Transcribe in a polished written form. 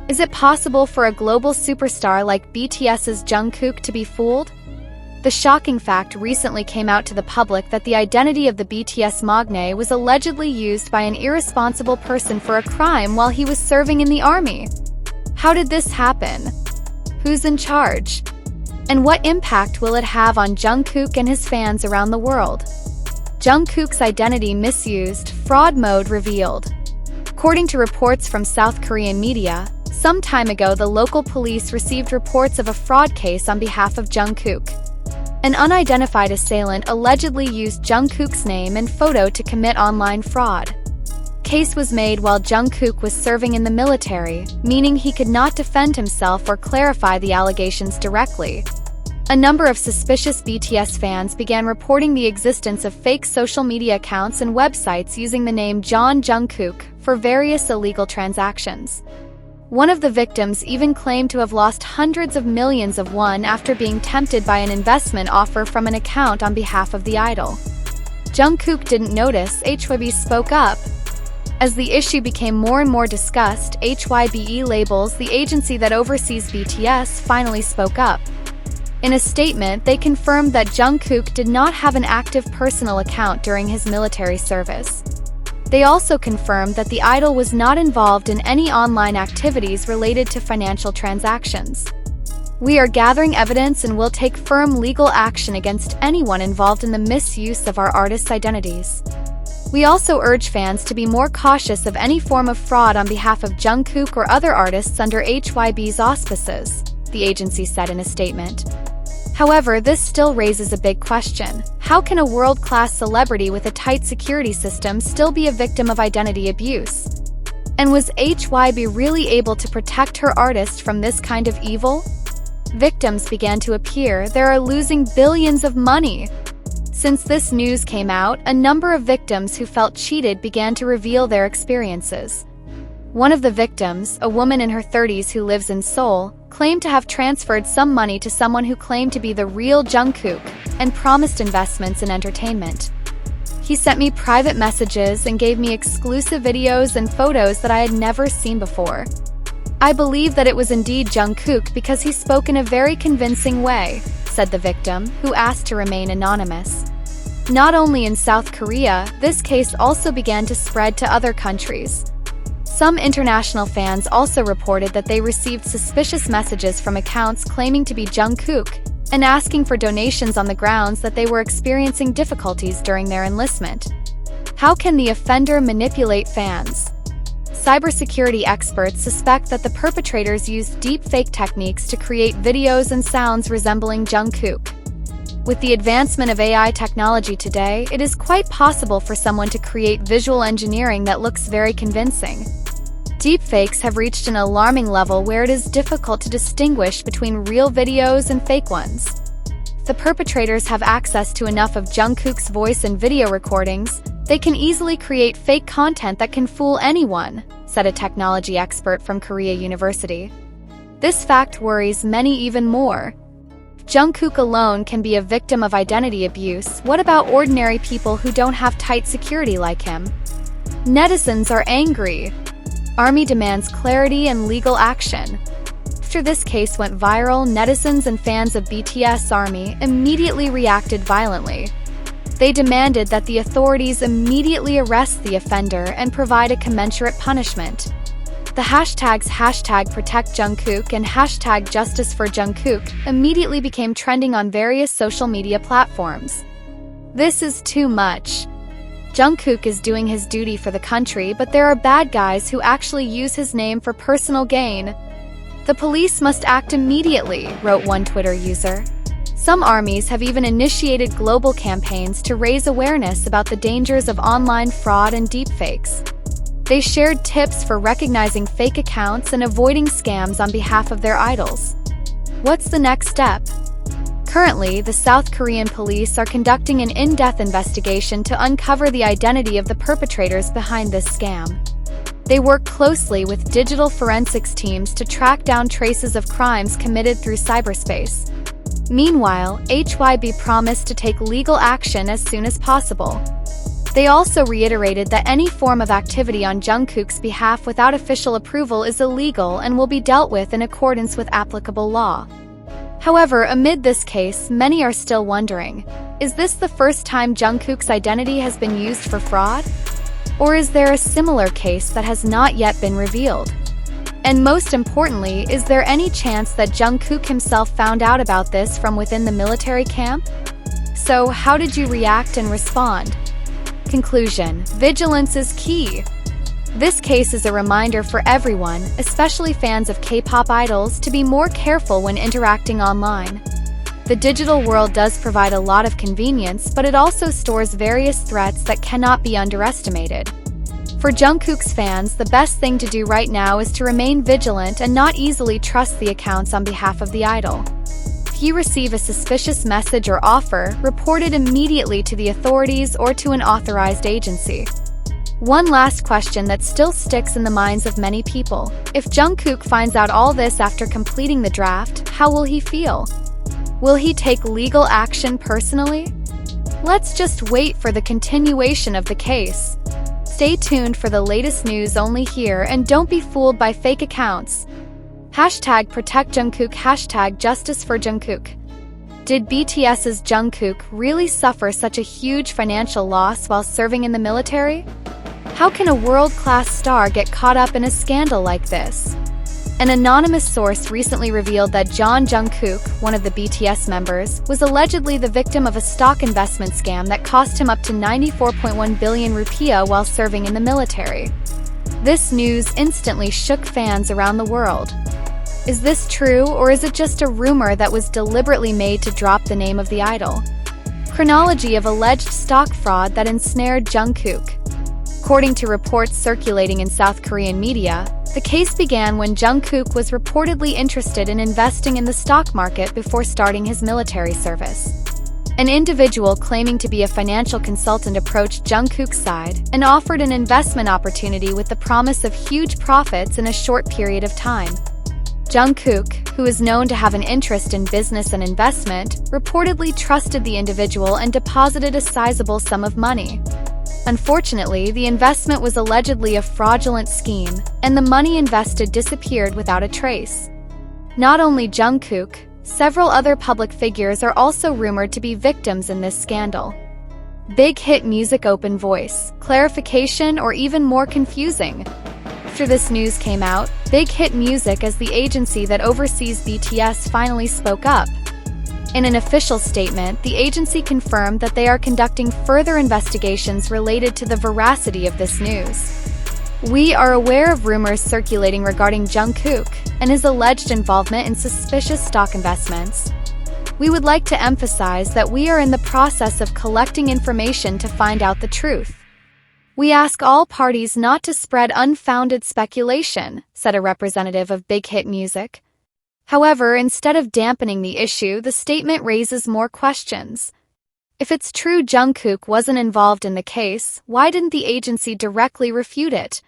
Is it possible for a global superstar like BTS's Jungkook to be fooled? The shocking fact recently came out to the public that the identity of the BTS magnate was allegedly used by an irresponsible person for a crime while he was serving in the army. How did this happen? Who's in charge? And what impact will it have on Jungkook and his fans around the world? Jungkook's identity misused, fraud mode revealed. According to reports from South Korean media, some time ago the local police received reports of a fraud case on behalf of Jungkook. An unidentified assailant allegedly used Jungkook's name and photo to commit online fraud. Case was made while Jungkook was serving in the military, meaning he could not defend himself or clarify the allegations directly. A number of suspicious BTS fans began reporting the existence of fake social media accounts and websites using the name John Jungkook for various illegal transactions. One of the victims even claimed to have lost hundreds of millions of won after being tempted by an investment offer from an account on behalf of the idol. Jungkook didn't notice. HYB spoke up. As the issue became more and more discussed, HYBE Labels, the agency that oversees BTS, finally spoke up. In a statement, they confirmed that Jungkook did not have an active personal account during his military service. They also confirmed that the idol was not involved in any online activities related to financial transactions. We are gathering evidence and will take firm legal action against anyone involved in the misuse of our artists' identities. We also urge fans to be more cautious of any form of fraud on behalf of Jungkook or other artists under HYB's auspices, the agency said in a statement. However, this still raises a big question. How can a world-class celebrity with a tight security system still be a victim of identity abuse? And was HYB really able to protect her artist from this kind of evil? Victims began to appear. They are losing billions of money. Since this news came out, a number of victims who felt cheated began to reveal their experiences. One of the victims, a woman in her 30s who lives in Seoul, claimed to have transferred some money to someone who claimed to be the real Jungkook and promised investments in entertainment. He sent me private messages and gave me exclusive videos and photos that I had never seen before. I believe that it was indeed Jungkook because he spoke in a very convincing way, said the victim, who asked to remain anonymous. Not only in South Korea, this case also began to spread to other countries. Some international fans also reported that they received suspicious messages from accounts claiming to be Jungkook and asking for donations on the grounds that they were experiencing difficulties during their enlistment. How can the offender manipulate fans? Cybersecurity experts suspect that the perpetrators used deepfake techniques to create videos and sounds resembling Jungkook. With the advancement of AI technology today, it is quite possible for someone to create visual engineering that looks very convincing. Deepfakes have reached an alarming level where it is difficult to distinguish between real videos and fake ones. If the perpetrators have access to enough of Jungkook's voice and video recordings, they can easily create fake content that can fool anyone, said a technology expert from Korea University. This fact worries many even more. If Jungkook alone can be a victim of identity abuse, what about ordinary people who don't have tight security like him? Netizens are angry. Army demands clarity and legal action. After this case went viral, netizens and fans of BTS Army immediately reacted violently. They demanded that the authorities immediately arrest the offender and provide a commensurate punishment. The hashtags #ProtectJungkook and #JusticeForJungkook immediately became trending on various social media platforms. This is too much. Jungkook is doing his duty for the country, but there are bad guys who actually use his name for personal gain. The police must act immediately, wrote one Twitter user. Some armies have even initiated global campaigns to raise awareness about the dangers of online fraud and deepfakes. They shared tips for recognizing fake accounts and avoiding scams on behalf of their idols. What's the next step? Currently, the South Korean police are conducting an in-depth investigation to uncover the identity of the perpetrators behind this scam. They work closely with digital forensics teams to track down traces of crimes committed through cyberspace. Meanwhile, HYB promised to take legal action as soon as possible. They also reiterated that any form of activity on Jungkook's behalf without official approval is illegal and will be dealt with in accordance with applicable law. However, amid this case, many are still wondering, is this the first time Jungkook's identity has been used for fraud? Or is there a similar case that has not yet been revealed? And most importantly, is there any chance that Jungkook himself found out about this from within the military camp? So, how did you react and respond? Conclusion: vigilance is key. This case is a reminder for everyone, especially fans of K-pop idols, to be more careful when interacting online. The digital world does provide a lot of convenience, but it also stores various threats that cannot be underestimated. For Jungkook's fans, the best thing to do right now is to remain vigilant and not easily trust the accounts on behalf of the idol. If you receive a suspicious message or offer, report it immediately to the authorities or to an authorized agency. One last question that still sticks in the minds of many people: if Jungkook finds out all this after completing the draft, how will he feel? Will he take legal action personally? Let's just wait for the continuation of the case. Stay tuned for the latest news only here, and don't be fooled by fake accounts. #ProtectJungkook, #JusticeForJungkook. Did BTS's Jungkook really suffer such a huge financial loss while serving in the military? How can a world-class star get caught up in a scandal like this? An anonymous source recently revealed that Jungkook, one of the BTS members, was allegedly the victim of a stock investment scam that cost him up to 94.1 billion rupiah while serving in the military. This news instantly shook fans around the world. Is this true, or is it just a rumor that was deliberately made to drop the name of the idol? Chronology of alleged stock fraud that ensnared Jungkook. According to reports circulating in South Korean media, the case began when Jungkook was reportedly interested in investing in the stock market before starting his military service. An individual claiming to be a financial consultant approached Jungkook's side and offered an investment opportunity with the promise of huge profits in a short period of time. Jungkook, who is known to have an interest in business and investment, reportedly trusted the individual and deposited a sizable sum of money. Unfortunately, the investment was allegedly a fraudulent scheme, and the money invested disappeared without a trace. Not only Jungkook, several other public figures are also rumored to be victims in this scandal. Big Hit Music open voice, clarification, or even more confusing. After this news came out, Big Hit Music, as the agency that oversees BTS, finally spoke up. In an official statement, the agency confirmed that they are conducting further investigations related to the veracity of this news. We are aware of rumors circulating regarding Jungkook and his alleged involvement in suspicious stock investments. We would like to emphasize that we are in the process of collecting information to find out the truth. We ask all parties not to spread unfounded speculation, said a representative of Big Hit Music. However, instead of dampening the issue, the statement raises more questions. If it's true Jungkook wasn't involved in the case, why didn't the agency directly refute it?